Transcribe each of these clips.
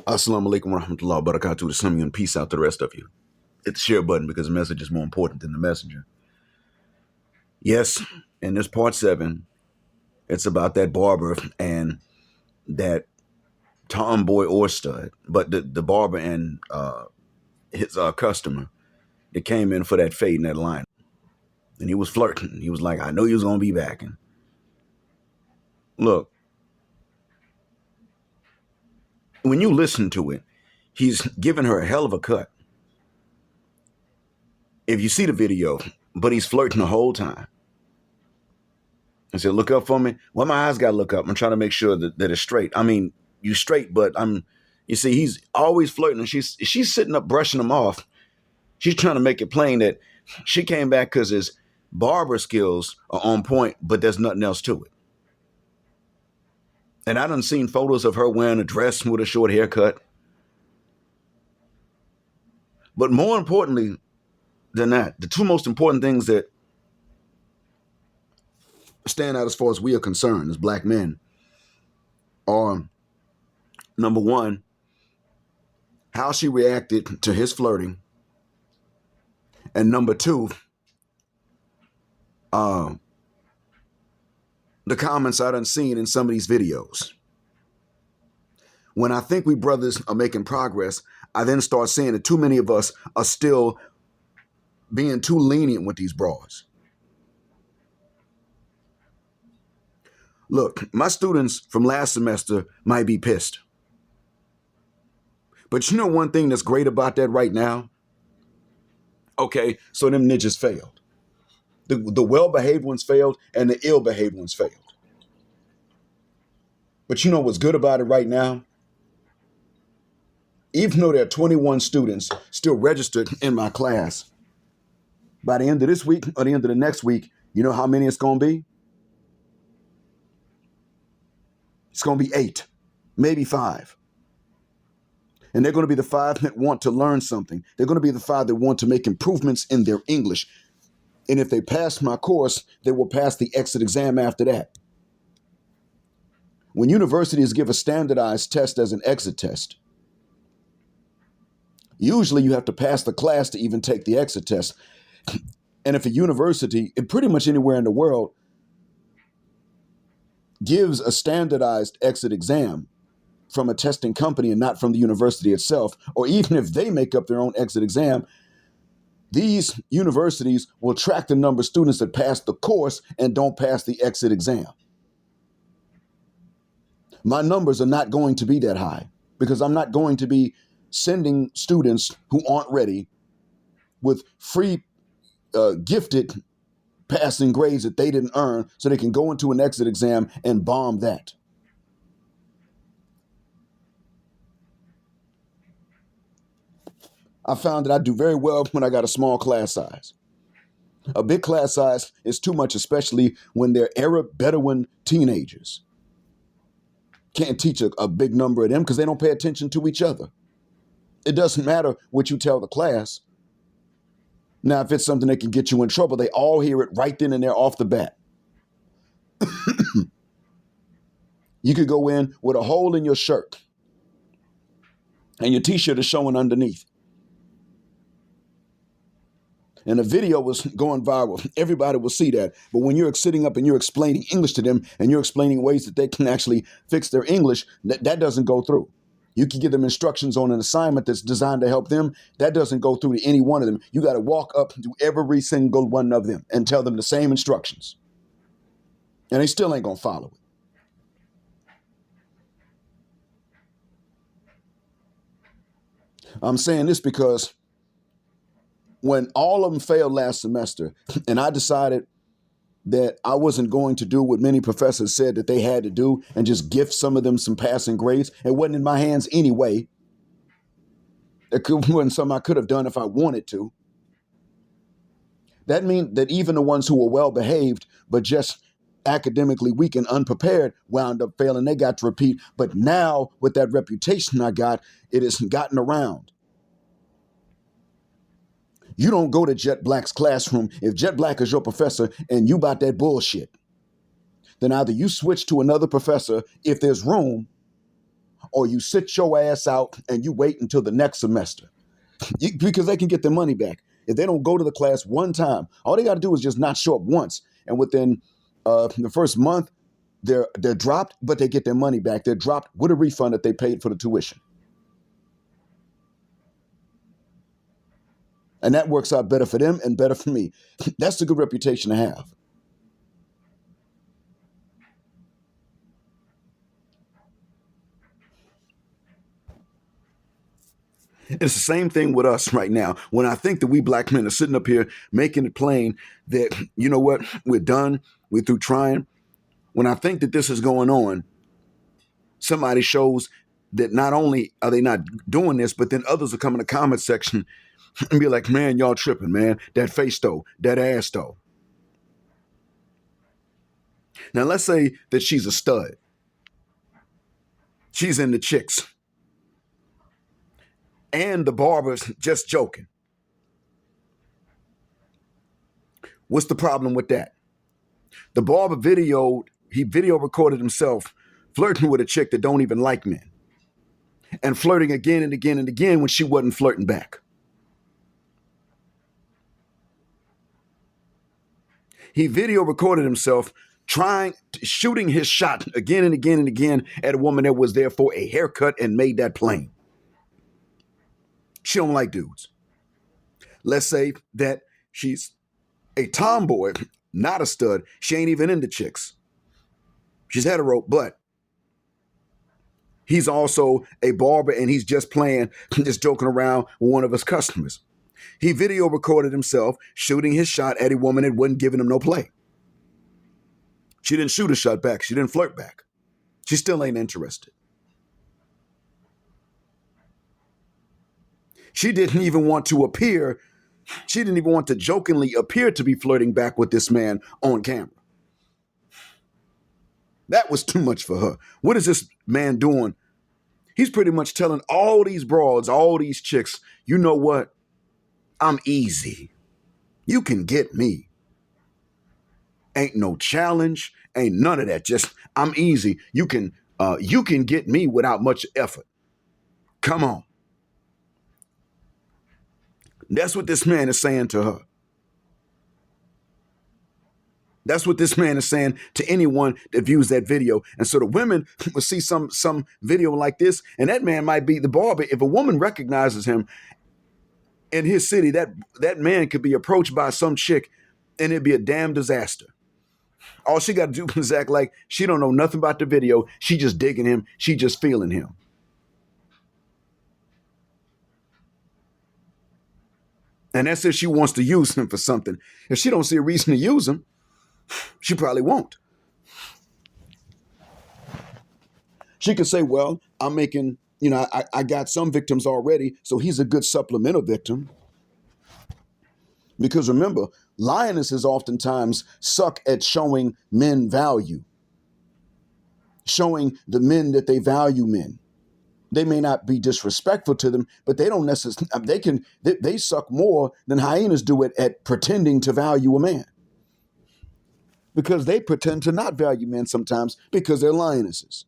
Assalamu alaikum wa rahmatullahi wa barakatuh to some of you and peace out to the rest of you. Hit the share button because the message is more important than the messenger. Yes, in this part 7, it's about that barber and that tomboy or stud, but the barber and his customer that came in for that fade in that line. And he was flirting. He was like, I know you was going to be back. And look, when you listen to it, he's giving her a hell of a cut. If you see the video, but he's flirting the whole time. I said, look up for me. Well, my eyes got to look up. I'm trying to make sure that it's straight. I mean, you straight, but you see, he's always flirting. And she's sitting up brushing him off. She's trying to make it plain that she came back because his barber skills are on point, but there's nothing else to it. And I done seen photos of her wearing a dress with a short haircut. But more importantly than that, the two most important things that stand out as far as we are concerned as black men are, number one, how she reacted to his flirting. And number two, the comments I done seen in some of these videos. When I think we brothers are making progress, I then start seeing that too many of us are still being too lenient with these bras. Look, my students from last semester might be pissed. But you know one thing that's great about that right now? Okay, so them ninjas failed. The well-behaved ones failed and the ill-behaved ones failed. But you know what's good about it right now? Even though there are 21 students still registered in my class, by the end of this week or the end of the next week, you know how many it's going to be? It's going to be 8, maybe 5. And they're going to be the 5 that want to learn something. They're going to be the 5 that want to make improvements in their English. And if they pass my course, they will pass the exit exam after that. When universities give a standardized test as an exit test, usually you have to pass the class to even take the exit test. And if a university, and pretty much anywhere in the world, gives a standardized exit exam from a testing company and not from the university itself, or even if they make up their own exit exam, these universities will track the number of students that pass the course and don't pass the exit exam. My numbers are not going to be that high because I'm not going to be sending students who aren't ready with free gifted passing grades that they didn't earn so they can go into an exit exam and bomb that. I found that I do very well when I got a small class size. A big class size is too much, especially when they're Arab Bedouin teenagers. Can't teach a big number of them because they don't pay attention to each other. It doesn't matter what you tell the class. Now, if it's something that can get you in trouble, they all hear it right then and there off the bat. You could go in with a hole in your shirt and your t-shirt is showing underneath. And the video was going viral. Everybody will see that. But when you're sitting up and you're explaining English to them and you're explaining ways that they can actually fix their English, that doesn't go through. You can give them instructions on an assignment that's designed to help them. That doesn't go through to any one of them. You got to walk up to every single one of them and tell them the same instructions. And they still ain't going to follow it. I'm saying this because when all of them failed last semester and I decided that I wasn't going to do what many professors said that they had to do and just gift some of them some passing grades, it wasn't in my hands anyway. It wasn't something I could have done if I wanted to. That means that even the ones who were well behaved but just academically weak and unprepared wound up failing. They got to repeat. But now with that reputation I got, it has gotten around. You don't go to Jet Black's classroom. If Jet Black is your professor and you about that bullshit, then either you switch to another professor if there's room, or you sit your ass out and you wait until the next semester because they can get their money back. If they don't go to the class one time, all they got to do is just not show up once. And within the first month, they're dropped, but they get their money back. They're dropped with a refund that they paid for the tuition. And that works out better for them and better for me. That's a good reputation to have. It's the same thing with us right now. When I think that we black men are sitting up here making it plain that, you know what, we're done, we're through trying. When I think that this is going on, somebody shows that not only are they not doing this, but then others will come in the comment section and be like, man, y'all tripping, man. That face though, that ass though. Now let's say that she's a stud. She's in the chicks. And the barber's just joking. What's the problem with that? The barber video recorded himself flirting with a chick that don't even like men. And flirting again and again and again when she wasn't flirting back. He video recorded himself shooting his shot again and again and again at a woman that was there for a haircut and made that plain. She don't like dudes. Let's say that she's a tomboy, not a stud. She ain't even into chicks. She's hetero, but he's also a barber and he's just joking around with one of his customers. He video recorded himself shooting his shot at a woman that wasn't giving him no play. She didn't shoot a shot back. She didn't flirt back. She still ain't interested. She didn't even want to jokingly appear to be flirting back with this man on camera. That was too much for her. What is this man doing? He's pretty much telling all these broads, all these chicks, you know what? I'm easy. You can get me. Ain't no challenge, ain't none of that. Just, I'm easy. You can get me without much effort. Come on. That's what this man is saying to her. That's what this man is saying to anyone that views that video. And so the women will see some video like this, and that man might be the barber. If a woman recognizes him in his city, that man could be approached by some chick, and it'd be a damn disaster. All she got to do is act like she don't know nothing about the video. She just digging him. She just feeling him. And that's if she wants to use him for something. If she don't see a reason to use him, she probably won't. She could say, well, I'm making, I got some victims already, so he's a good supplemental victim. Because remember, lionesses oftentimes suck at showing men value. Showing the men that they value men. They may not be disrespectful to them, but they don't necessarily, they suck more than hyenas do at pretending to value a man. Because they pretend to not value men sometimes because they're lionesses.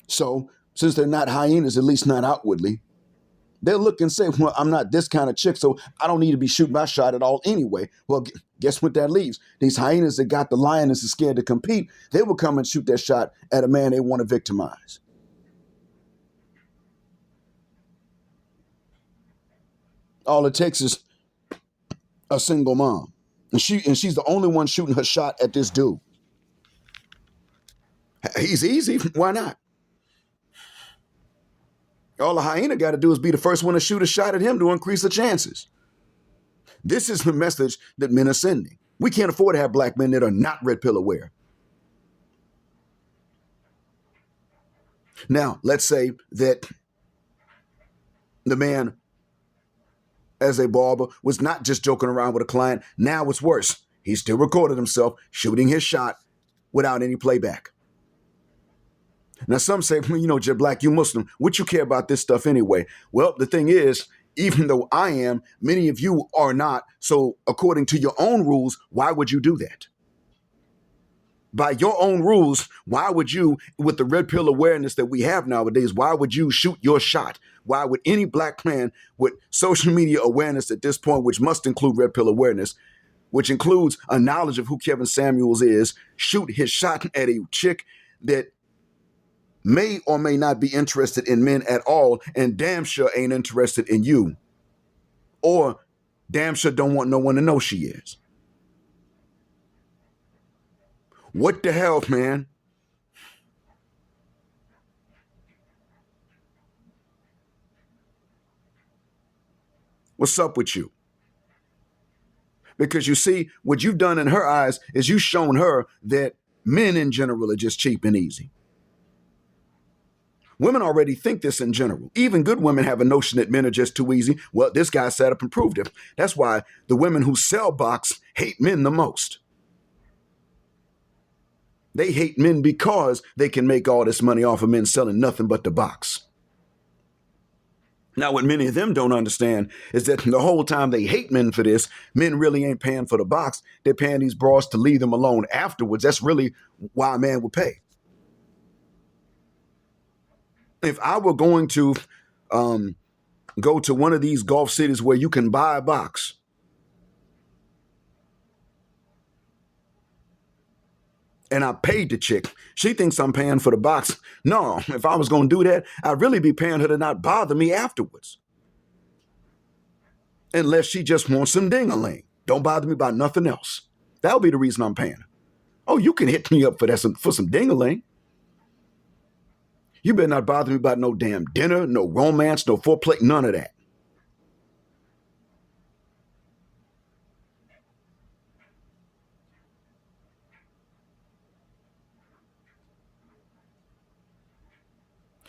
So, since they're not hyenas, at least not outwardly, they'll look and say, well, I'm not this kind of chick, so I don't need to be shooting my shot at all anyway. Well, guess what that leaves? These hyenas that got the lionesses scared to compete, they will come and shoot their shot at a man they want to victimize. All it takes is a single mom. And she's the only one shooting her shot at this dude. He's easy. Why not? All the hyena got to do is be the first one to shoot a shot at him to increase the chances. This is the message that men are sending. We can't afford to have black men that are not red pill aware. Now, let's say that the man, as a barber, was not just joking around with a client. Now it's worse. He still recorded himself shooting his shot without any playback. Now, some say, well, you're black, you Muslim. What you care about this stuff anyway? Well, the thing is, even though I am, many of you are not. So according to your own rules, why would you do that? By your own rules, why would you, with the red pill awareness that we have nowadays, why would you shoot your shot? Why would any black man with social media awareness at this point, which must include red pill awareness, which includes a knowledge of who Kevin Samuels is, shoot his shot at a chick that may or may not be interested in men at all, and damn sure ain't interested in you, or damn sure don't want no one to know she is? What the hell, man? What's up with you? Because you see, what you've done in her eyes is you've shown her that men in general are just cheap and easy. Women already think this in general. Even good women have a notion that men are just too easy. Well, this guy sat up and proved it. That's why the women who sell box hate men the most. They hate men because they can make all this money off of men selling nothing but the box. Now, what many of them don't understand is that the whole time they hate men for this, men really ain't paying for the box. They're paying these bras to leave them alone afterwards. That's really why a man would pay. If I were going to go to one of these Gulf cities where you can buy a box, and I paid the chick, she thinks I'm paying for the box. No, if I was going to do that, I'd really be paying her to not bother me afterwards. Unless she just wants some ding-a-ling. Don't bother me about nothing else. That'll be the reason I'm paying her. Oh, you can hit me up for that, for some ding-a-ling. You better not bother me about no damn dinner, no romance, no foreplay, none of that.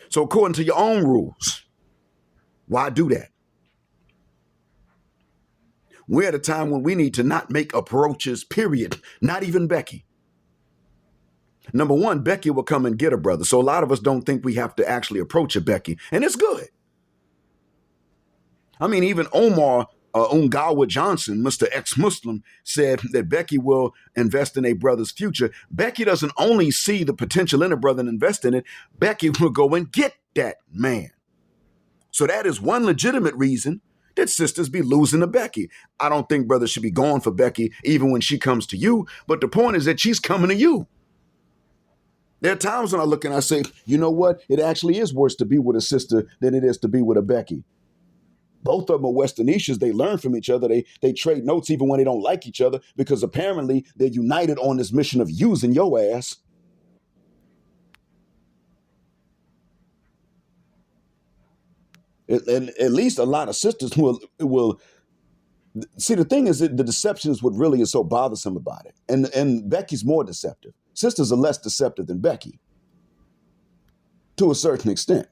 So according to your own rules, why do that? We're at a time when we need to not make approaches, period. Not even Becky. Number one, Becky will come and get her brother. So a lot of us don't think we have to actually approach a Becky. And it's good. I mean, even Omar Ungawa Johnson, Mr. Ex-Muslim, said that Becky will invest in a brother's future. Becky doesn't only see the potential in a brother and invest in it. Becky will go and get that man. So that is one legitimate reason that sisters be losing to Becky. I don't think brothers should be going for Becky even when she comes to you. But the point is that she's coming to you. There are times when I look and I say, you know what? It actually is worse to be with a sister than it is to be with a Becky. Both of them are Westernicians. They learn from each other. They trade notes even when they don't like each other because apparently they're united on this mission of using your ass. And at least a lot of sisters will see. The thing is that the deception is what really is so bothersome about it. And Becky's more deceptive. Sisters are less deceptive than Becky to a certain extent.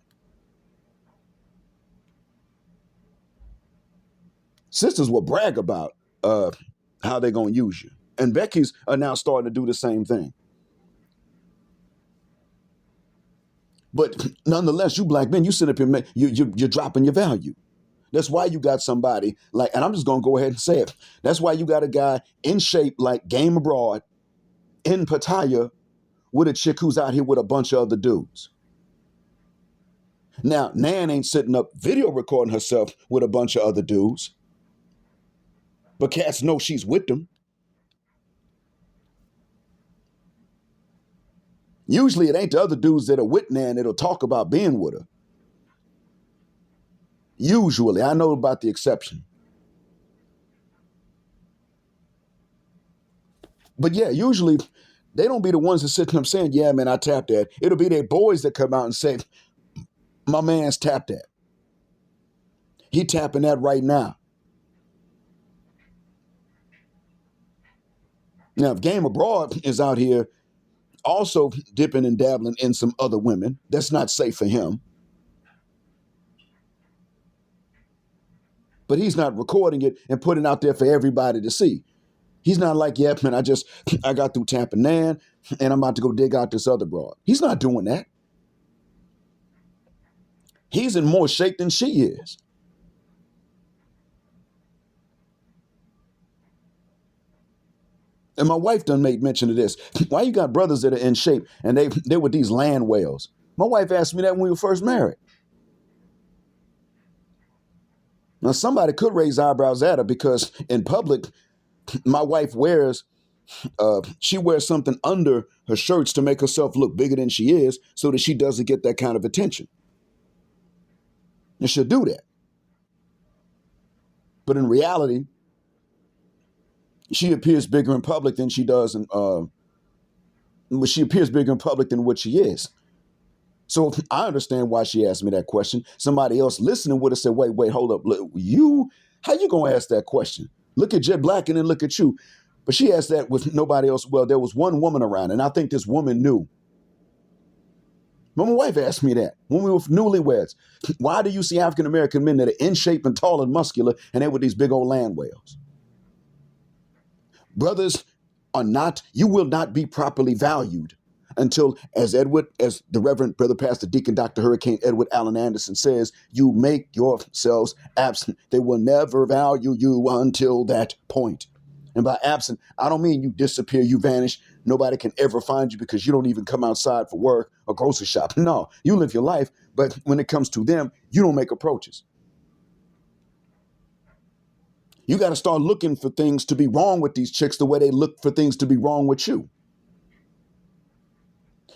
Sisters will brag about how they're going to use you. And Becky's are now starting to do the same thing. But nonetheless, you black men, you sit up here, you're dropping your value. That's why you got somebody like, and I'm just going to go ahead and say it. That's why you got a guy in shape like Game Abroad in Pattaya with a chick who's out here with a bunch of other dudes. Now, Nan ain't sitting up video recording herself with a bunch of other dudes. But cats know she's with them. Usually it ain't the other dudes that are with Nan that'll talk about being with her. Usually. I know about the exception. But yeah, usually they don't be the ones that sitting up saying, yeah, man, I tapped that. It'll be their boys that come out and say, my man's tapped that. He tapping that right now. Now, if Game Abroad is out here also dipping and dabbling in some other women, that's not safe for him. But he's not recording it and putting it out there for everybody to see. He's not like, yeah, man, I got through tapping Nan and I'm about to go dig out this other broad. He's not doing that. He's in more shape than she is. And my wife done made mention of this. Why you got brothers that are in shape and they were these land whales? My wife asked me that when we were first married. Now somebody could raise eyebrows at her because in public, my wife she wears something under her shirts to make herself look bigger than she is so that she doesn't get that kind of attention. And she'll do that. But in reality, she appears bigger in public than she does she appears bigger in public than what she is. So I understand why she asked me that question. Somebody else listening would have said, wait, hold up. Look, how you going to ask that question? Look at Jet Black and then look at you. But she asked that with nobody else. Well, there was one woman around, and I think this woman knew. But my wife asked me that when we were newlyweds. Why do you see African-American men that are in shape and tall and muscular, and they were these big old land whales? Brothers you will not be properly valued until, as the Reverend Brother Pastor Deacon Dr. Hurricane Edward Allen Anderson says, you make yourselves absent. They will never value you until that point. And by absent, I don't mean you disappear, you vanish. Nobody can ever find you because you don't even come outside for work or grocery shop. No, you live your life. But when it comes to them, you don't make approaches. You got to start looking for things to be wrong with these chicks the way they look for things to be wrong with you.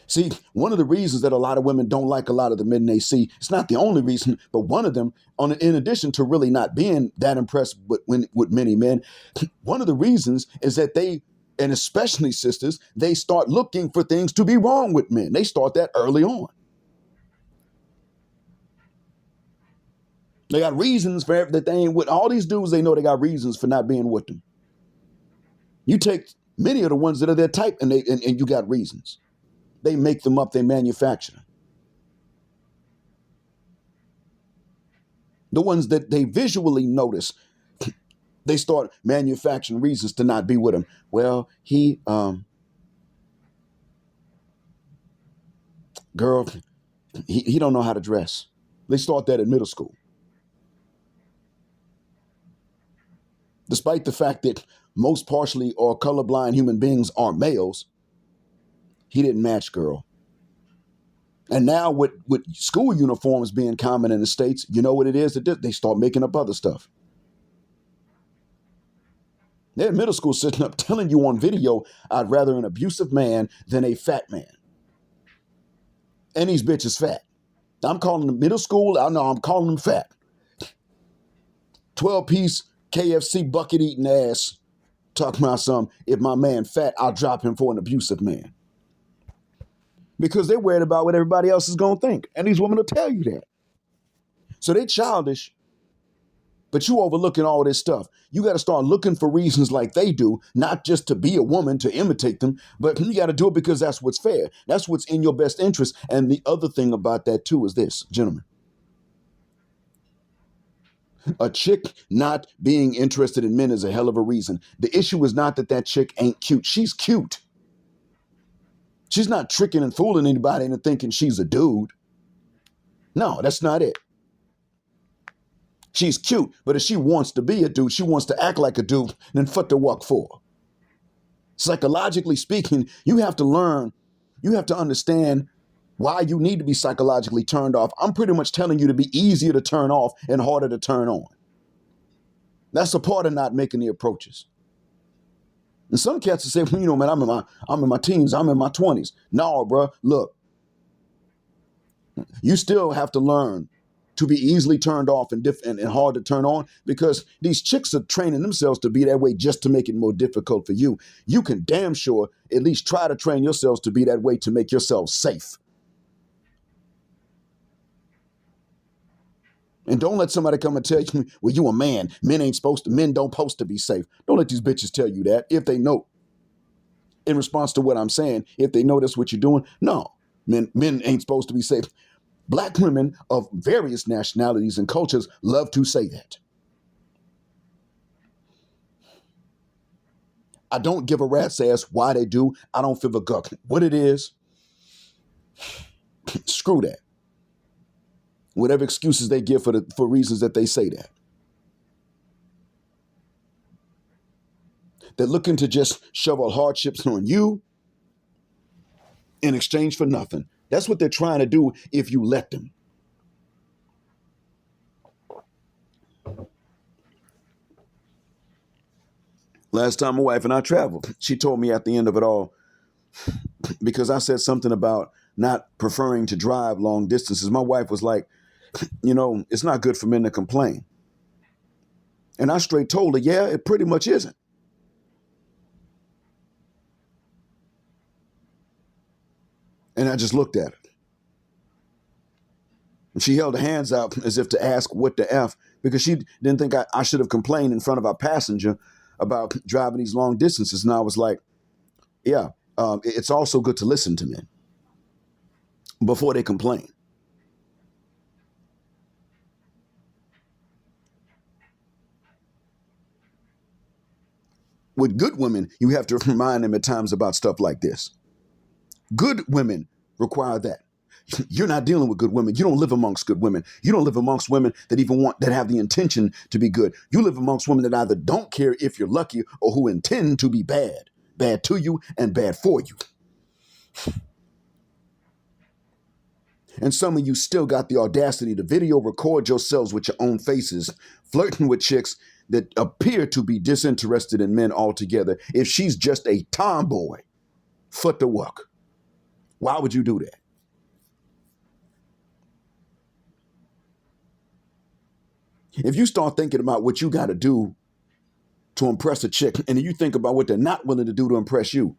See, one of the reasons that a lot of women don't like a lot of the men they see, it's not the only reason, but one of them, in addition to really not being that impressed with many men, one of the reasons is that they, and especially sisters, they start looking for things to be wrong with men. They start that early on. They got reasons for that they ain't with all these dudes. They know they got reasons for not being with them. You take many of the ones that are their type and you got reasons. They make them up, they manufacture them. The ones that they visually notice, they start manufacturing reasons to not be with him. Well, he don't know how to dress. They start that in middle school. Despite the fact that most partially or colorblind human beings are males, he didn't match, girl. And now with school uniforms being common in the States, you know what it is? They start making up other stuff. They're in middle school sitting up telling you on video, I'd rather an abusive man than a fat man. And these bitches fat. I'm calling them middle school. I'm calling them fat. 12-piece KFC bucket eating ass talking about something. If my man fat, I'll drop him for an abusive man. Because they're worried about what everybody else is going to think. And these women will tell you that. So they childish, but you overlooking all this stuff. You got to start looking for reasons like they do, not just to be a woman, to imitate them, but you got to do it because that's what's fair. That's what's in your best interest. And the other thing about that too is this, gentlemen. A chick not being interested in men is a hell of a reason. The issue is not that chick ain't cute. She's cute. She's not tricking and fooling anybody into thinking she's a dude. No, that's not it. She's cute, but if she wants to be a dude, she wants to act like a dude, then fuck the walk for. Psychologically speaking, you have to learn, you have to understand why you need to be psychologically turned off. I'm pretty much telling you to be easier to turn off and harder to turn on. That's a part of not making the approaches. And some cats will say, well, you know, man, I'm in my teens, I'm in my 20s. No, bro, look. You still have to learn to be easily turned off and hard to turn on, because these chicks are training themselves to be that way just to make it more difficult for you. You can damn sure at least try to train yourselves to be that way to make yourselves safe. And don't let somebody come and tell you, well, you a man. Men don't supposed to be safe. Don't let these bitches tell you that if they know. In response to what I'm saying, if they know that's what you're doing, no. Men ain't supposed to be safe. Black women of various nationalities and cultures love to say that. I don't give a rat's ass why they do. I don't feel a guck. What it is, screw that. Whatever excuses they give for reasons that they say that. They're looking to just shovel hardships on you in exchange for nothing. That's what they're trying to do if you let them. Last time my wife and I traveled, she told me at the end of it all, because I said something about not preferring to drive long distances, my wife was like, it's not good for men to complain. And I straight told her, yeah, it pretty much isn't. And I just looked at her. And she held her hands out as if to ask what the F, because she didn't think I should have complained in front of our passenger about driving these long distances. And I was like, yeah, it's also good to listen to men before they complain. With good women, you have to remind them at times about stuff like this. Good women require that. You're not dealing with good women. You don't live amongst good women. You don't live amongst women that have the intention to be good. You live amongst women that either don't care if you're lucky or who intend to be bad to you and bad for you. And some of you still got the audacity to video record yourselves with your own faces, flirting with chicks that appear to be disinterested in men altogether. If she's just a tomboy, foot to work. Why would you do that? If you start thinking about what you got to do to impress a chick, and you think about what they're not willing to do to impress you,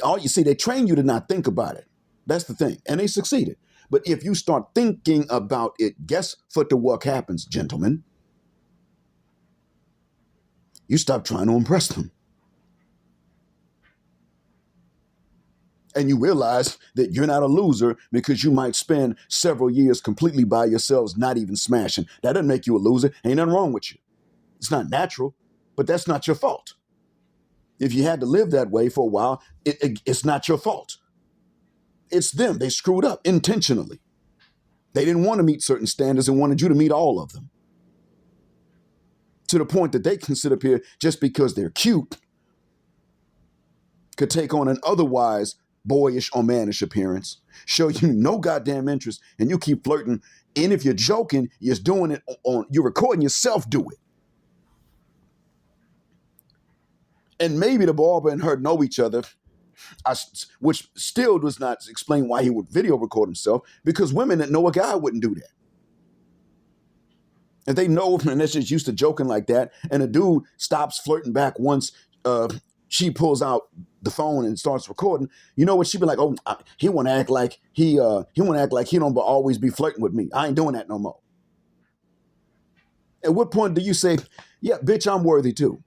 all you see, they train you to not think about it. That's the thing. And they succeeded. But if you start thinking about it, guess what the work happens, gentlemen? You stop trying to impress them. And you realize that you're not a loser because you might spend several years completely by yourselves, not even smashing. That doesn't make you a loser. Ain't nothing wrong with you. It's not natural, but that's not your fault. If you had to live that way for a while, it's not your fault. It's them. They screwed up intentionally. They didn't want to meet certain standards and wanted you to meet all of them. To the point that they can sit up here just because they're cute, could take on an otherwise boyish or mannish appearance, show you no goddamn interest, and you keep flirting. And if you're joking, you're doing it you're recording yourself do it. And maybe the Barber and her know each other, which still does not explain why he would video record himself, because women that know a guy wouldn't do that. And they know, and they're just used to joking like that, and a dude stops flirting back once she pulls out the phone and starts recording. You know what? She'd be like, "Oh, he want to act like he don't always be flirting with me. I ain't doing that no more." At what point do you say, "Yeah, bitch, I'm worthy too"?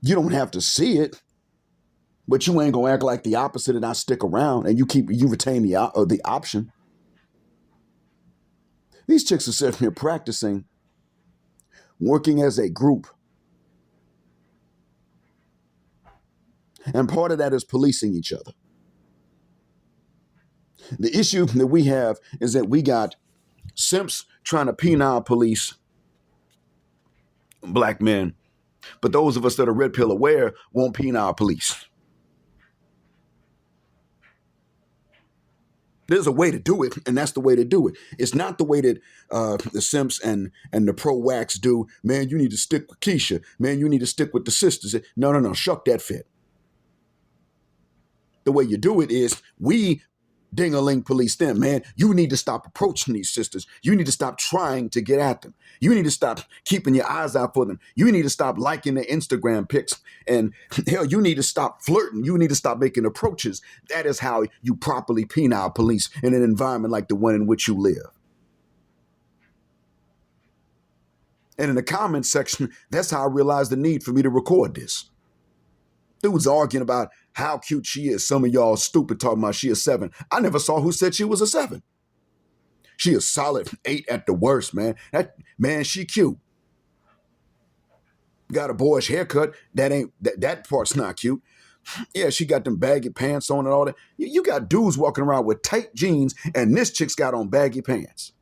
You don't have to see it, but you ain't gonna act like the opposite and not stick around, and you retain the option. These chicks are sitting here practicing working as a group. And part of that is policing each other. The issue that we have is that we got simps trying to penile police black men, but those of us that are red pill aware won't penile police. There's a way to do it, and that's the way to do it. It's not the way that the simps and the pro-wax do. Man, you need to stick with Keisha. Man, you need to stick with the sisters. No, shuck that fit. The way you do it is we ding-a-ling police them. Man, you need to stop approaching these sisters. You need to stop trying to get at them. You need to stop keeping your eyes out for them. You need to stop liking their Instagram pics. And hell, you need to stop flirting. You need to stop making approaches. That is how you properly penile police in an environment like the one in which you live. And in the comments section, that's how I realized the need for me to record this. Dudes arguing about how cute she is. Some of y'all stupid talking about she a 7. I never saw who said she was a 7. She a solid 8 at the worst, man. She cute. Got a boyish haircut. That part's not cute. Yeah, she got them baggy pants on and all that. You got dudes walking around with tight jeans, and this chick's got on baggy pants.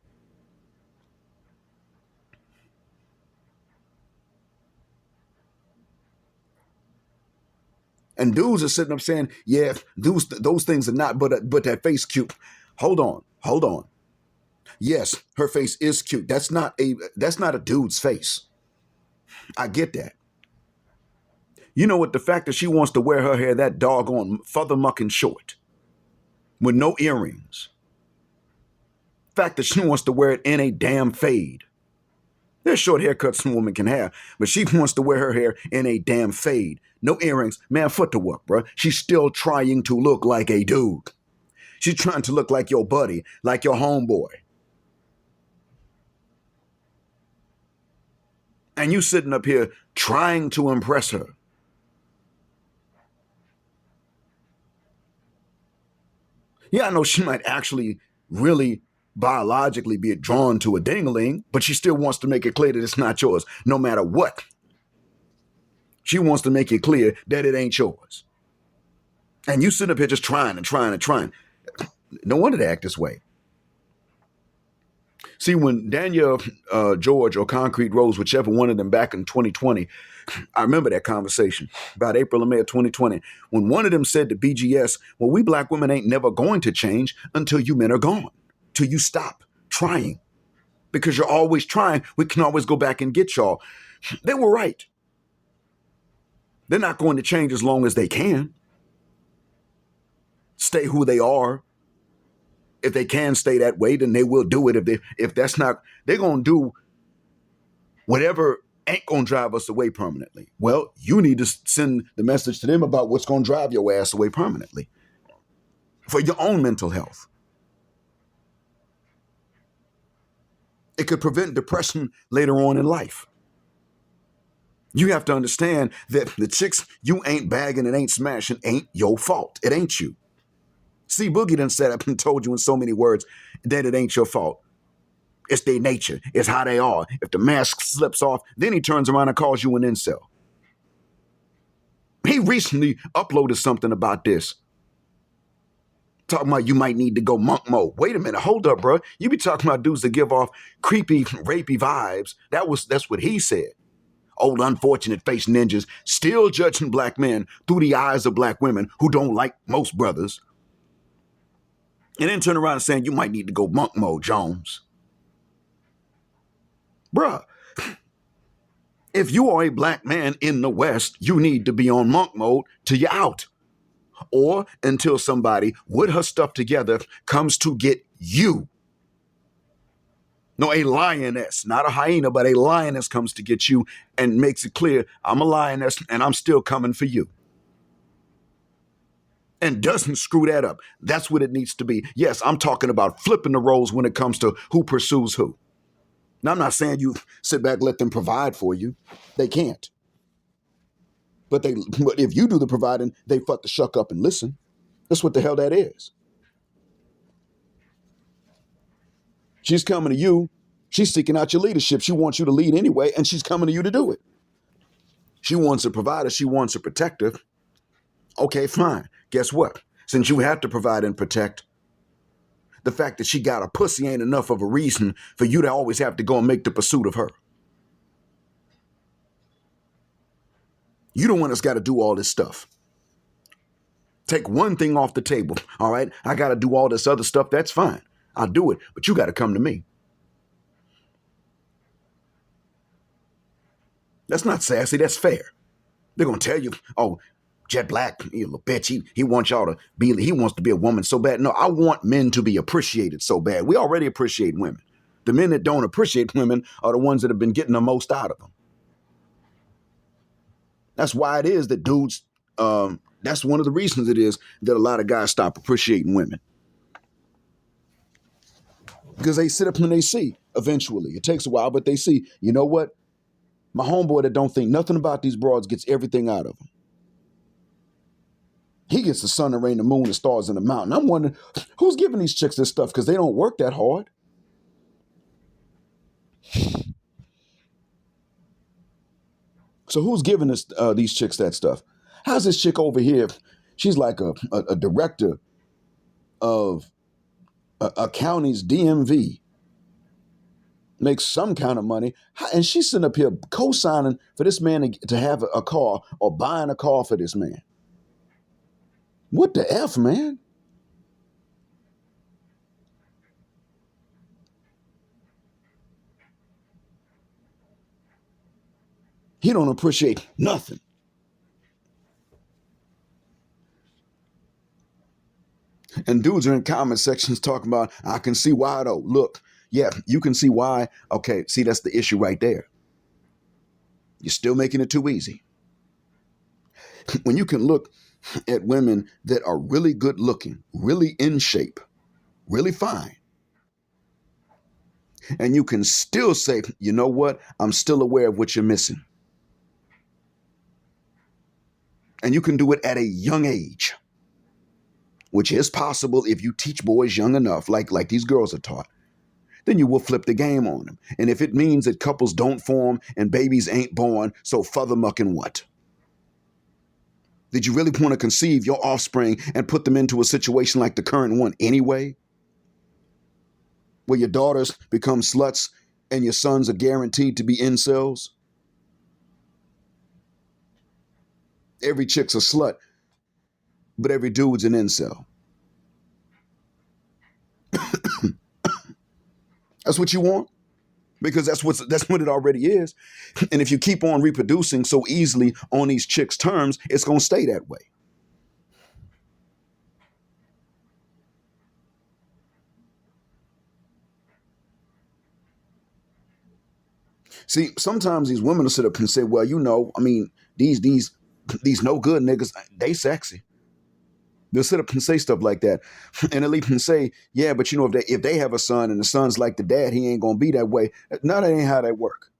And dudes are sitting up saying, yeah, those things are not, but that face cute. Hold on. Yes, her face is cute. That's not a dude's face. I get that. You know what? The fact that she wants to wear her hair that doggone feather mucking short with no earrings. The fact that she wants to wear it in a damn fade. There's short haircuts some woman can have, but she wants to wear her hair in a damn fade. No earrings. Man, foot to work, bro. She's still trying to look like a dude. She's trying to look like your buddy, like your homeboy. And you sitting up here trying to impress her. Yeah, I know she might actually really biologically be drawn to a ding-a-ling, but she still wants to make it clear that it's not yours, no matter what. She wants to make it clear that it ain't yours. And you sit up here just trying. No wonder they act this way. See, when Danielle, George, or Concrete Rose, whichever one of them back in 2020, I remember that conversation about April or May of 2020, when one of them said to BGS, well, we black women ain't never going to change until you men are gone, till you stop trying. Because you're always trying, we can always go back and get y'all. They were right. They're not going to change as long as they can. Stay who they are. If they can stay that way, then they will do it. If that's not, they're going to do whatever ain't going to drive us away permanently. Well, you need to send the message to them about what's going to drive your ass away permanently for your own mental health. It could prevent depression later on in life. You have to understand that the chicks you ain't bagging and ain't smashing ain't your fault. It ain't you. See, Boogie done set up and told you in so many words that it ain't your fault. It's their nature. It's how they are. If the mask slips off, then he turns around and calls you an incel. He recently uploaded something about this. Talking about you might need to go monk mode. Wait a minute. Hold up, bro. You be talking about dudes that give off creepy, rapey vibes. That's what he said. Old unfortunate face ninjas still judging black men through the eyes of black women who don't like most brothers. And then turn around and saying you might need to go monk mode, Jones. Bruh, if you are a black man in the West, you need to be on monk mode till you're out. Or until somebody with her stuff together comes to get you. No, a lioness, not a hyena, but a lioness comes to get you and makes it clear, I'm a lioness and I'm still coming for you. And doesn't screw that up. That's what it needs to be. Yes, I'm talking about flipping the roles when it comes to who pursues who. Now, I'm not saying you sit back, let them provide for you. They can't. But if you do the providing, they fuck the shuck up and listen. That's what the hell that is. She's coming to you. She's seeking out your leadership. She wants you to lead anyway, and she's coming to you to do it. She wants a provider. She wants a protector. Okay, fine. Guess what? Since you have to provide and protect, the fact that she got a pussy ain't enough of a reason for you to always have to go and make the pursuit of her. You the one that's got to do all this stuff. Take one thing off the table. All right, I got to do all this other stuff. That's fine. I'll do it. But you got to come to me. That's not sassy. That's fair. They're going to tell you, oh, Jet Black, you little bitch, he wants y'all to be, he wants to be a woman so bad. No, I want men to be appreciated so bad. We already appreciate women. The men that don't appreciate women are the ones that have been getting the most out of them. That's why it is that dudes, that's one of the reasons it is that a lot of guys stop appreciating women. Because they sit up and they see eventually. It takes a while, but they see, you know what? My homeboy that don't think nothing about these broads gets everything out of them. He gets the sun, the rain, the moon, the stars, and the mountain. I'm wondering, who's giving these chicks this stuff? Because they don't work that hard. So who's giving these chicks that stuff? How's this chick over here? She's like a director of a county's DMV. Makes some kind of money. And she's sitting up here co-signing for this man to have a car or buying a car for this man. What the F, man? He don't appreciate nothing. And dudes are in comment sections talking about, I can see why though. Look, yeah, you can see why. Okay, see, that's the issue right there. You're still making it too easy. When you can look at women that are really good looking, really in shape, really fine, and you can still say, you know what? I'm still aware of what you're missing. And you can do it at a young age, which is possible if you teach boys young enough, like these girls are taught. Then you will flip the game on them. And if it means that couples don't form and babies ain't born, so further mucking what? Did you really want to conceive your offspring and put them into a situation like the current one anyway? Where your daughters become sluts and your sons are guaranteed to be incels? Every chick's a slut, but every dude's an incel. That's what you want? Because that's what it already is. And if you keep on reproducing so easily on these chicks' terms, it's going to stay that way. See, sometimes these women will sit up and say, well, I mean, these no good niggas, they sexy. They'll sit up and say stuff like that. And they'll even say, yeah, but if they have a son and the son's like the dad, he ain't gonna be that way. No, that ain't how that work.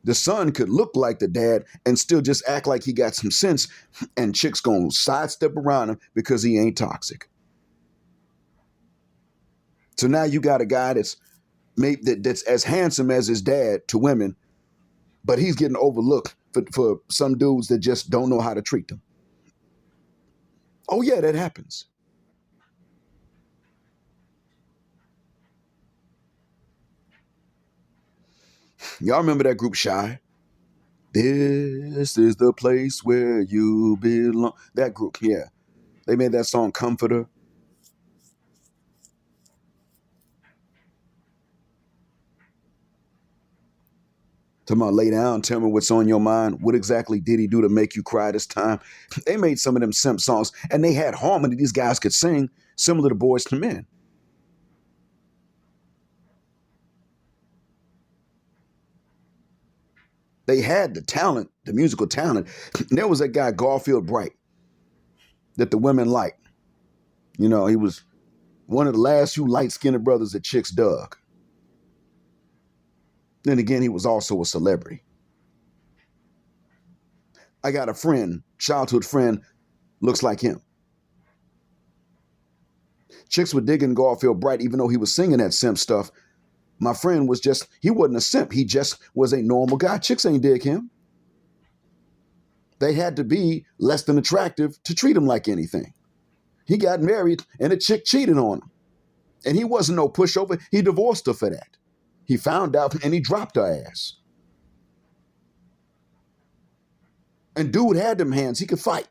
The son could look like the dad and still just act like he got some sense, and chicks gonna sidestep around him because he ain't toxic. So now you got a guy that's as handsome as his dad to women, but he's getting overlooked for some dudes that just don't know how to treat them. Oh yeah, that happens. Y'all remember that group Shy? This is the place where you belong. That group, yeah. They made that song Comforter. Talking about lay down, tell me what's on your mind. What exactly did he do to make you cry this time? They made some of them simp songs, and they had harmony these guys could sing, similar to Boys to Men. They had the talent, the musical talent. There was that guy, Garfield Bright, that the women liked. He was one of the last few light-skinned brothers that chicks dug. Then again, he was also a celebrity. I got a friend, childhood friend, looks like him. Chicks were digging Garfield Bright, even though he was singing that simp stuff. My friend he wasn't a simp. He just was a normal guy. Chicks ain't dig him. They had to be less than attractive to treat him like anything. He got married and a chick cheated on him. And he wasn't no pushover. He divorced her for that. He found out and he dropped her ass. And dude had them hands. He could fight.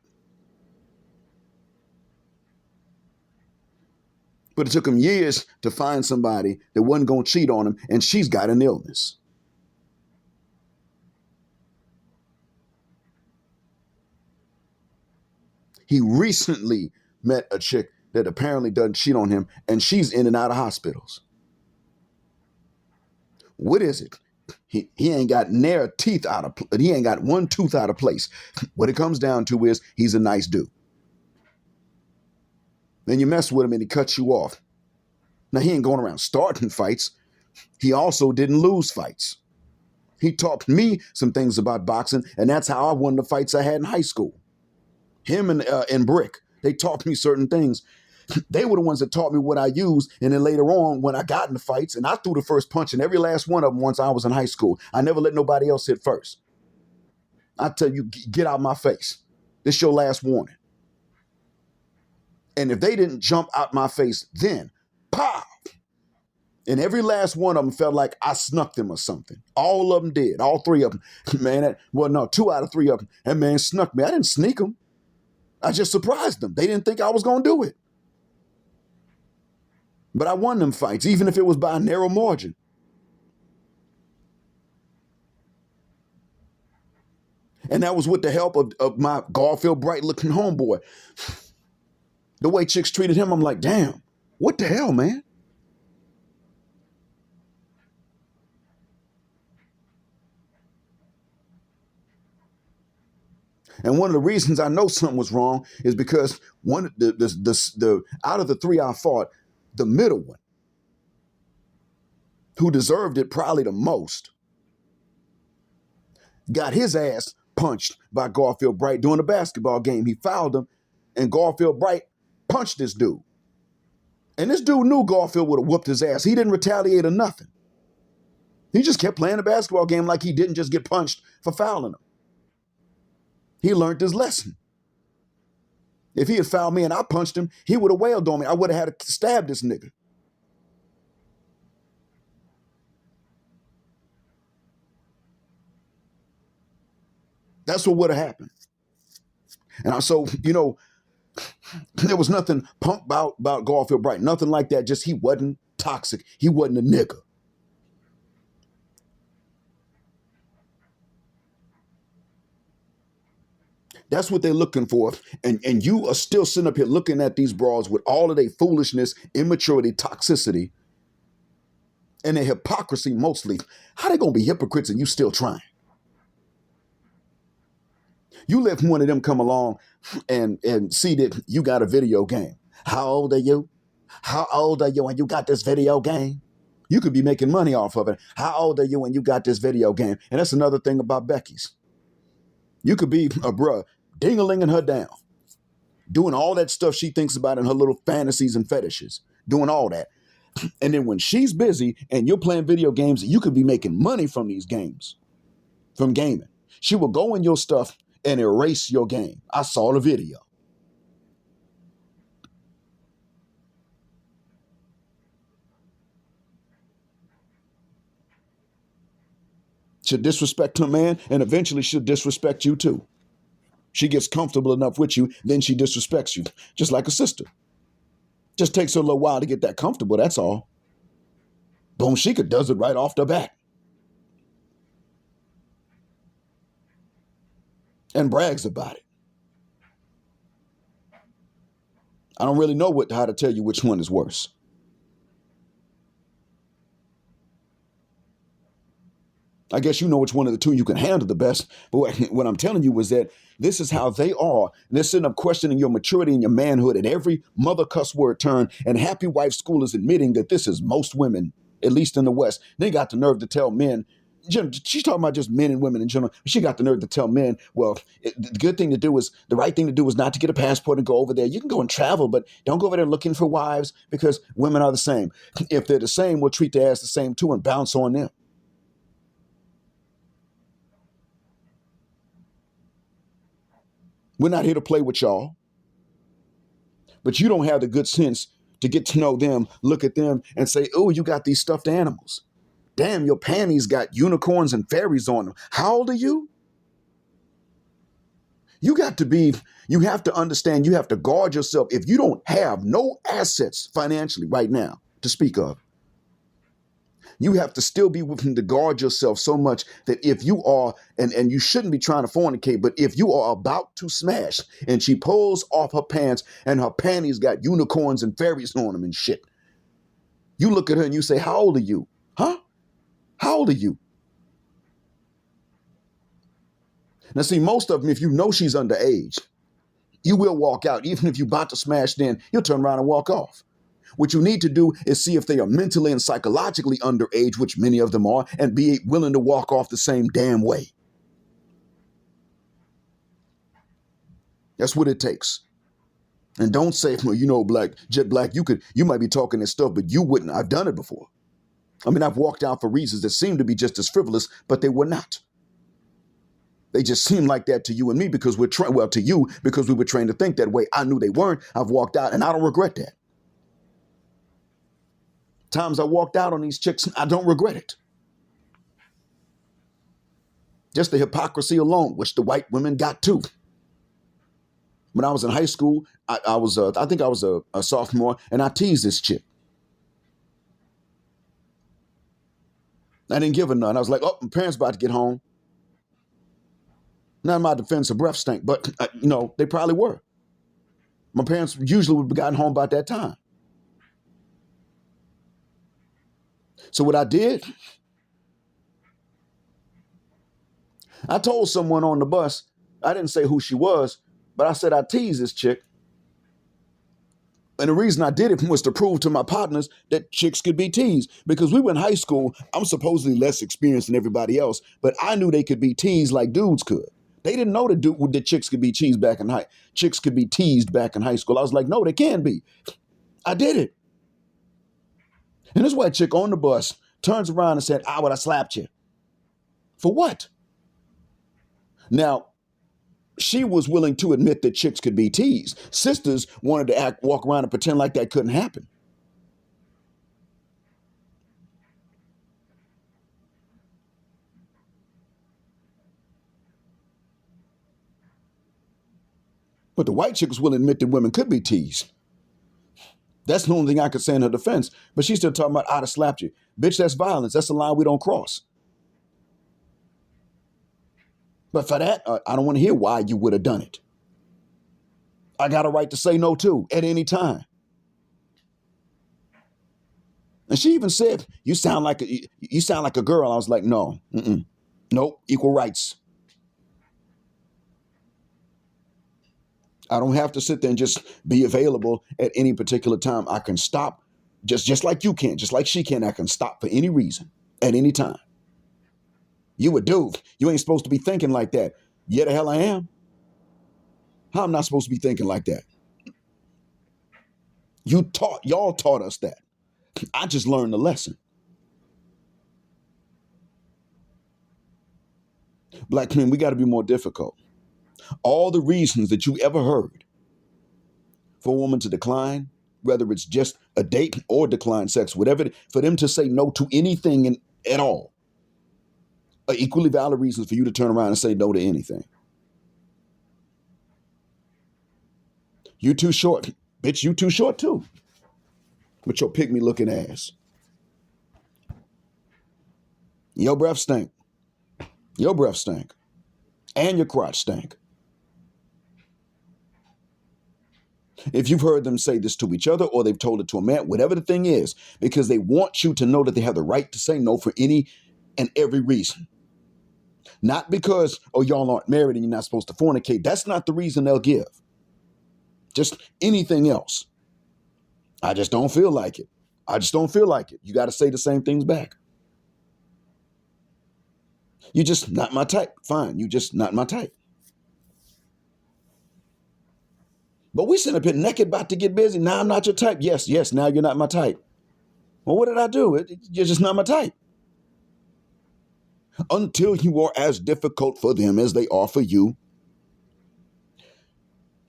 But it took him years to find somebody that wasn't going to cheat on him, and she's got an illness. He recently met a chick that apparently doesn't cheat on him, and she's in and out of hospitals. What is it? He ain't got he ain't got one tooth out of place. What it comes down to is he's a nice dude. Then you mess with him and he cuts you off. Now, he ain't going around starting fights. He also didn't lose fights. He taught me some things about boxing, and that's how I won the fights I had in high school. Him and Brick, they taught me certain things. They were the ones that taught me what I used, and then later on, when I got in the fights, and I threw the first punch in every last one of them once I was in high school. I never let nobody else hit first. I tell you, get out my face. This is your last warning. And if they didn't jump out my face then, pow! And every last one of them felt like I snuck them or something. All of them did. All three of them. Man, 2 out of 3 of them. That man snuck me. I didn't sneak him. I just surprised them. They didn't think I was going to do it. But I won them fights, even if it was by a narrow margin. And that was with the help of my Garfield Bright looking homeboy. The way chicks treated him, I'm like, damn, what the hell, man? And one of the reasons I know something was wrong is because one the out of the three I fought, the middle one, who deserved it probably the most, got his ass punched by Garfield Bright during a basketball game. He fouled him, and Garfield Bright punched this dude. And this dude knew Garfield would have whooped his ass. He didn't retaliate or nothing. He just kept playing the basketball game like he didn't just get punched for fouling him. He learned his lesson. If he had fouled me and I punched him, he would have wailed on me. I would have had to stab this nigga. That's what would have happened. And so, there was nothing punk about Garfield Bright. Nothing like that. Just he wasn't toxic. He wasn't a nigga. That's what they're looking for. And you are still sitting up here looking at these bras with all of their foolishness, immaturity, toxicity, and their hypocrisy mostly. How they going to be hypocrites and you still trying? You let one of them come along and see that you got a video game. How old are you? How old are you when you got this video game? You could be making money off of it. How old are you when you got this video game? And that's another thing about Becky's. You could be a bruh ding-a-linging her down, doing all that stuff she thinks about in her little fantasies and fetishes, doing all that. And then when she's busy and you're playing video games, you could be making money from these games, from gaming. She will go in your stuff and erase your game. I saw the video. She'll disrespect her man, and eventually she'll disrespect you too. She gets comfortable enough with you, then she disrespects you, just like a sister. Just takes her a little while to get that comfortable, that's all. Boom, Sheikah does it right off the bat. And brags about it. I don't really know how to tell you which one is worse. I guess you know which one of the two you can handle the best. But what I'm telling you is that this is how they are. And they're sitting up questioning your maturity and your manhood at every mother cuss word turn. And Happy Wife School is admitting that this is most women, at least in the West. They got the nerve to tell men. She's talking about just men and women in general. She got the nerve to tell men, well, the right thing to do is not to get a passport and go over there. You can go and travel, but don't go over there looking for wives because women are the same. If they're the same, we'll treat their ass the same too and bounce on them. We're not here to play with y'all. But you don't have the good sense to get to know them, look at them, and say, oh, you got these stuffed animals. Damn, your panties got unicorns and fairies on them. How old are you? You have to understand, you have to guard yourself. If you don't have no assets financially right now to speak of, you have to still be willing to guard yourself so much that if you are, and you shouldn't be trying to fornicate, but if you are about to smash and she pulls off her pants and her panties got unicorns and fairies on them and shit, you look at her and you say, how old are you? Huh? How old are you? Now, see, most of them, if you know she's underage, you will walk out. Even if you're about to smash, then you'll turn around and walk off. What you need to do is see if they are mentally and psychologically underage, which many of them are, and be willing to walk off the same damn way. That's what it takes. And don't say, well, Jet Black, you might be talking this stuff, but you wouldn't. I've done it before. I mean, I've walked out for reasons that seem to be just as frivolous, but they were not. They just seem like that to you and me because to you because we were trained to think that way. I knew they weren't. I've walked out and I don't regret that. Times I walked out on these chicks, I don't regret it. Just the hypocrisy alone, which the white women got too. When I was in high school, I think I was a sophomore, and I teased this chick. I didn't give her none. I was like, oh, my parents about to get home. Not in my defense, her breath stank, but they probably were. My parents usually would have gotten home about that time. So what I did, I told someone on the bus, I didn't say who she was, but I said I teased this chick. And the reason I did it was to prove to my partners that chicks could be teased. Because we were in high school, I'm supposedly less experienced than everybody else, but I knew they could be teased like dudes could. They didn't know that chicks could be teased back in chicks could be teased back in high school. I was like, no, they can be. I did it. And this white chick on the bus turns around and said, would I slapped you. For what? Now, she was willing to admit that chicks could be teased. Sisters wanted to walk around and pretend like that couldn't happen. But the white chick was willing to admit that women could be teased. That's the only thing I could say in her defense. But she's still talking about I'd have slapped you. Bitch, that's violence. That's a line we don't cross. But for that, I don't want to hear why you would have done it. I got a right to say no too at any time. And she even said, you sound like a girl. I was like, no, nope, equal rights. I don't have to sit there and just be available at any particular time. I can stop just like you can, just like she can. I can stop for any reason at any time. You a dude. You ain't supposed to be thinking like that. Yeah, the hell I am. How am I not supposed to be thinking like that? Y'all taught us that. I just learned the lesson. Black men, we got to be more difficult. All the reasons that you ever heard for a woman to decline, whether it's just a date or decline sex, whatever, for them to say no to anything at all, are equally valid reasons for you to turn around and say no to anything. You too short. Bitch, you too short too. With your pygmy looking ass. Your breath stink. Your breath stank. And your crotch stank. If you've heard them say this to each other or they've told it to a man, whatever the thing is, because they want you to know that they have the right to say no for any and every reason. Not because, y'all aren't married and you're not supposed to fornicate. That's not the reason they'll give. Just anything else. I just don't feel like it. I just don't feel like it. You got to say the same things back. You just not my type. Fine. You just not my type. But we sitting up here naked about to get busy. Now I'm not your type. Yes. Now you're not my type. Well, what did I do? You're just not my type. Until you are as difficult for them as they are for you,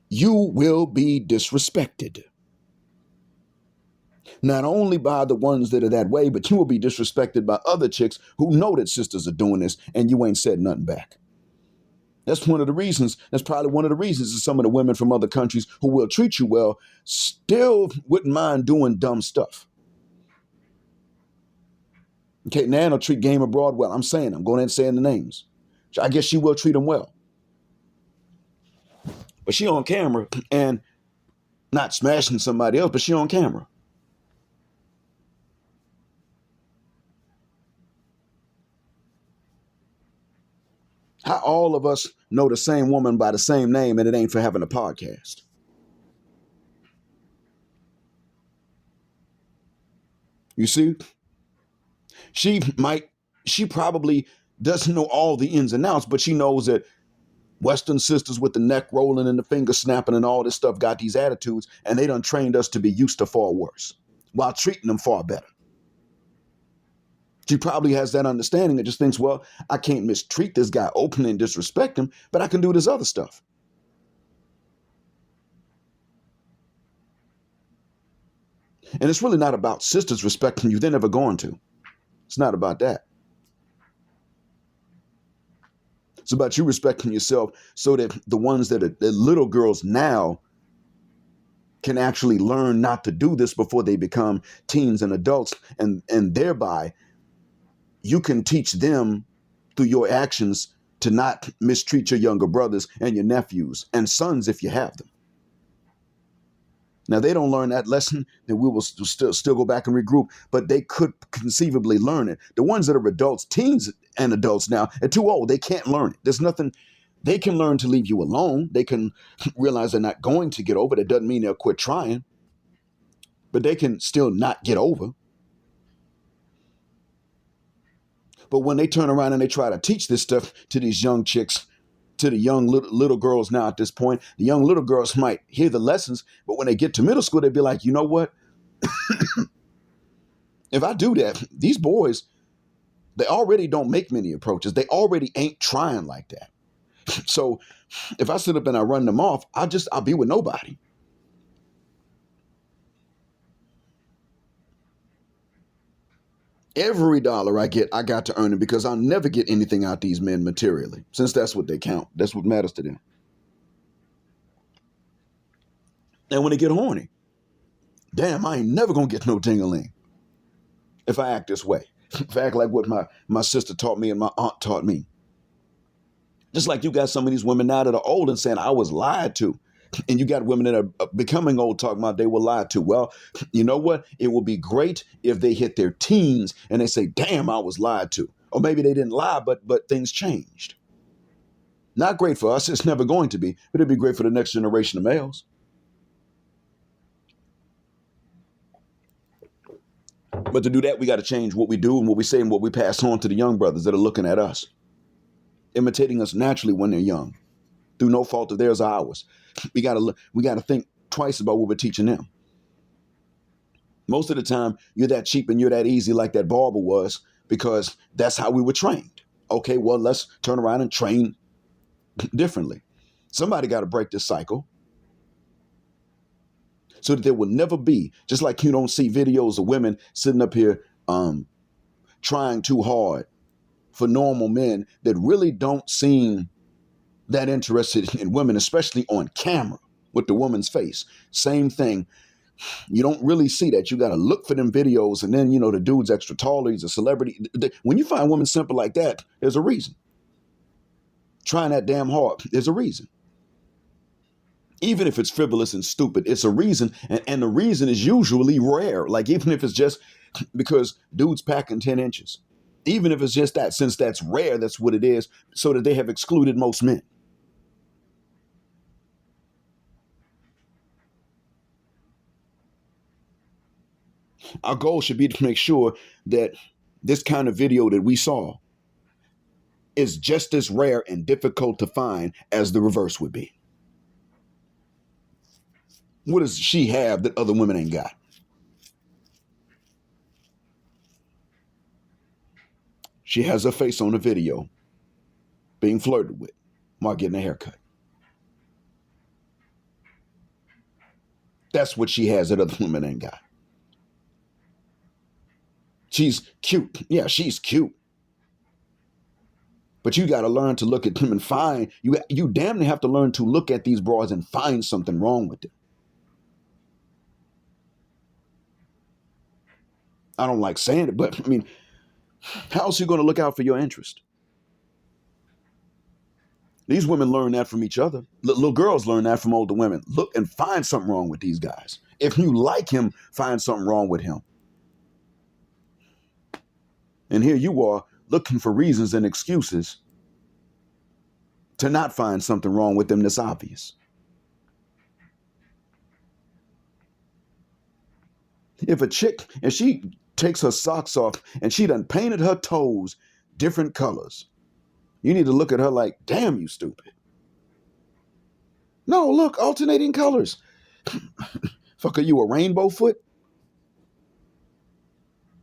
you will be disrespected. Not only by the ones that are that way, but you will be disrespected by other chicks who know that sisters are doing this and you ain't said nothing back. That's one of the reasons. That's probably one of the reasons that some of the women from other countries who will treat you well still wouldn't mind doing dumb stuff. Okay, Nan will treat Game Abroad well. I'm going ahead and saying the names. I guess she will treat them well. But she on camera and not smashing somebody else, but she on camera. How all of us know the same woman by the same name and it ain't for having a podcast? You see? She probably doesn't know all the ins and outs, but she knows that Western sisters with the neck rolling and the finger snapping and all this stuff got these attitudes, and they done trained us to be used to far worse while treating them far better. She probably has that understanding that just thinks, well, I can't mistreat this guy openly and disrespect him, but I can do this other stuff. And it's really not about sisters respecting you. They're never going to. It's not about that. It's about you respecting yourself so that the ones that are the little girls now can actually learn not to do this before they become teens and adults. And thereby you can teach them through your actions to not mistreat your younger brothers and your nephews and sons if you have them. Now, they don't learn that lesson, then we will still go back and regroup, but they could conceivably learn it. The ones that are adults, teens and adults now, are too old. They can't learn it. There's nothing. They can learn to leave you alone. They can realize they're not going to get over it. It doesn't mean they'll quit trying, but they can still not get over. But when they turn around and they try to teach this stuff to these young chicks, to the young little girls now at this point, the young little girls might hear the lessons, but when they get to middle school, they'd be like, you know what? If I do that, these boys, they already don't make many approaches. They already ain't trying like that. So if I sit up and I run them off, I'll be with nobody. Every dollar I get, I got to earn it because I'll never get anything out these men materially, since that's what they count. That's what matters to them. And when they get horny, damn, I ain't never gonna get no ding-a-ling if I act this way. If I act like what my sister taught me and my aunt taught me. Just like you got some of these women now that are old and saying, I was lied to. And you got women that are becoming old talking about they were lied to. Well, you know what? It will be great if they hit their teens and they say, damn, I was lied to. Or maybe they didn't lie, but things changed. Not great for us. It's never going to be. But it'd be great for the next generation of males. But to do that, we got to change what we do and what we say and what we pass on to the young brothers that are looking at us, imitating us naturally when they're young, through no fault of theirs or ours. We got to think twice about what we're teaching them. Most of the time, you're that cheap and you're that easy like that Barber was because that's how we were trained. Okay, well, let's turn around and train differently. Somebody got to break this cycle so that there will never be, just like you don't see videos of women sitting up here trying too hard for normal men that really don't seem that interested in women, especially on camera with the woman's face. Same thing. You don't really see that. You got to look for them videos. And then, the dude's extra taller. He's a celebrity. When you find women simple like that, there's a reason. Trying that damn hard, there's a reason. Even if it's frivolous and stupid, it's a reason. And the reason is usually rare. Like even if it's just because dude's packing 10 inches. Even if it's just that, since that's rare, that's what it is, so that they have excluded most men. Our goal should be to make sure that this kind of video that we saw is just as rare and difficult to find as the reverse would be. What does she have that other women ain't got? She has her face on a video being flirted with while getting a haircut. That's what she has that other women ain't got. She's cute. Yeah, she's cute. But you got to learn to look at them and find, you damn near have to learn to look at these broads and find something wrong with them. I don't like saying it, but I mean, how else are you going to look out for your interest? These women learn that from each other. Little girls learn that from older women. Look and find something wrong with these guys. If you like him, find something wrong with him. And here you are looking for reasons and excuses to not find something wrong with them that's obvious. If a chick, and she takes her socks off and she done painted her toes different colors, you need to look at her like, damn, you stupid. No, look, alternating colors. Fuck, are you a rainbow foot?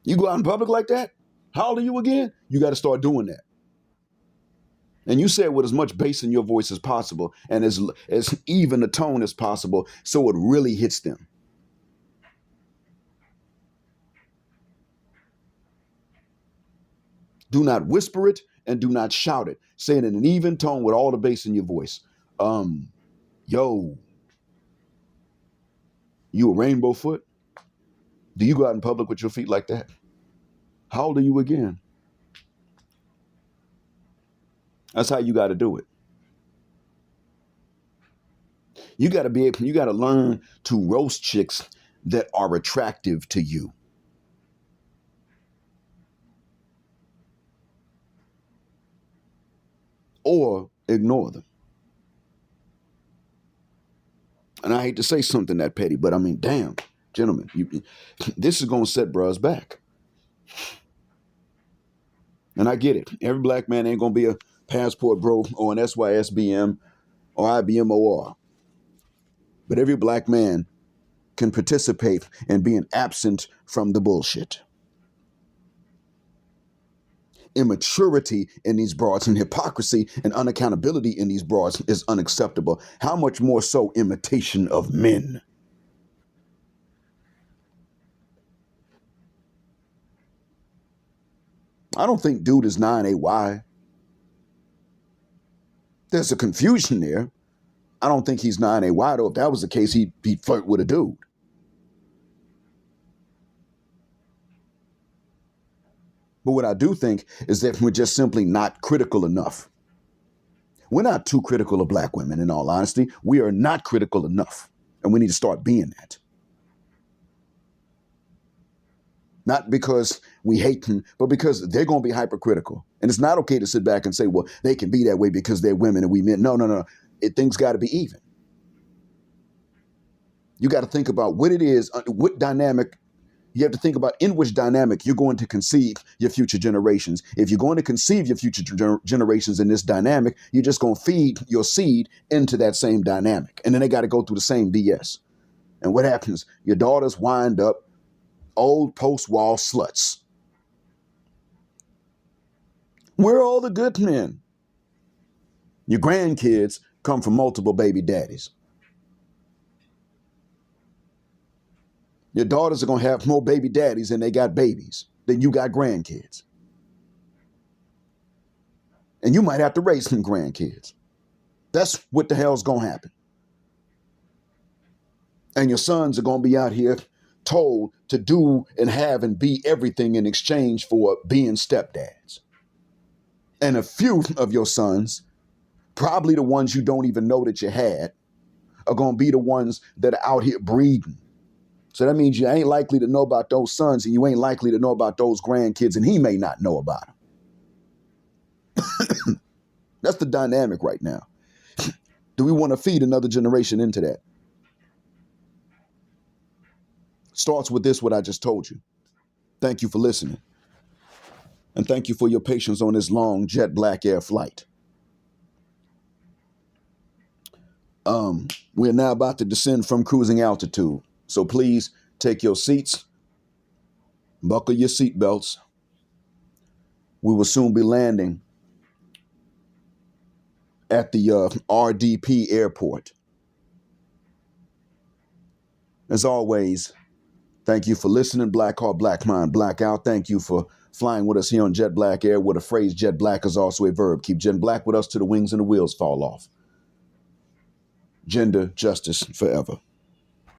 You go out in public like that? How old are you again? You got to start doing that. And you say it with as much bass in your voice as possible and as even a tone as possible so it really hits them. Do not whisper it and do not shout it. Say it in an even tone with all the bass in your voice. Yo, you a rainbow foot? Do you go out in public with your feet like that? How old are you again? That's how you got to do it. You got to learn to roast chicks that are attractive to you. Or ignore them. And I hate to say something that petty, but I mean, damn, gentlemen, this is going to set bros back. And I get it. Every black man ain't going to be a passport bro or an SYSBM or IBMOR. But every black man can participate in being absent from the bullshit. Immaturity in these broads and hypocrisy and unaccountability in these broads is unacceptable. How much more so imitation of men? I don't think dude is 9AY. There's a confusion there. I don't think he's 9AY though. If that was the case, he'd flirt with a dude. But what I do think is that we're just simply not critical enough. We're not too critical of black women, in all honesty. We are not critical enough. And we need to start being that. Not because we hate them, but because they're going to be hypercritical. And it's not okay to sit back and say, well, they can be that way because they're women and we men. No. Things got to be even. You got to think about what it is, what dynamic. You have to think about in which dynamic you're going to conceive your future generations. If you're going to conceive your future generations in this dynamic, you're just going to feed your seed into that same dynamic. And then they got to go through the same BS. And what happens? Your daughters wind up old post-wall sluts. Where are all the good men? Your grandkids come from multiple baby daddies. Your daughters are going to have more baby daddies than they got babies, than you got grandkids. And you might have to raise some grandkids. That's what the hell's going to happen. And your sons are going to be out here told to do and have and be everything in exchange for being stepdads. And a few of your sons, probably the ones you don't even know that you had, are going to be the ones that are out here breeding. So that means you ain't likely to know about those sons and you ain't likely to know about those grandkids, and he may not know about them. That's the dynamic right now. Do we want to feed another generation into that? Starts with this, what I just told you. Thank you for listening. And thank you for your patience on this long jet black air flight. We're now about to descend from cruising altitude. So please take your seats, buckle your seatbelts. We will soon be landing at the RDP airport. As always, thank you for listening. Black Heart, Black Mind, Blackout. Thank you for flying with us here on Jet Black Air, where the phrase jet black is also a verb. Keep jet black with us till the wings and the wheels fall off. Gender justice forever.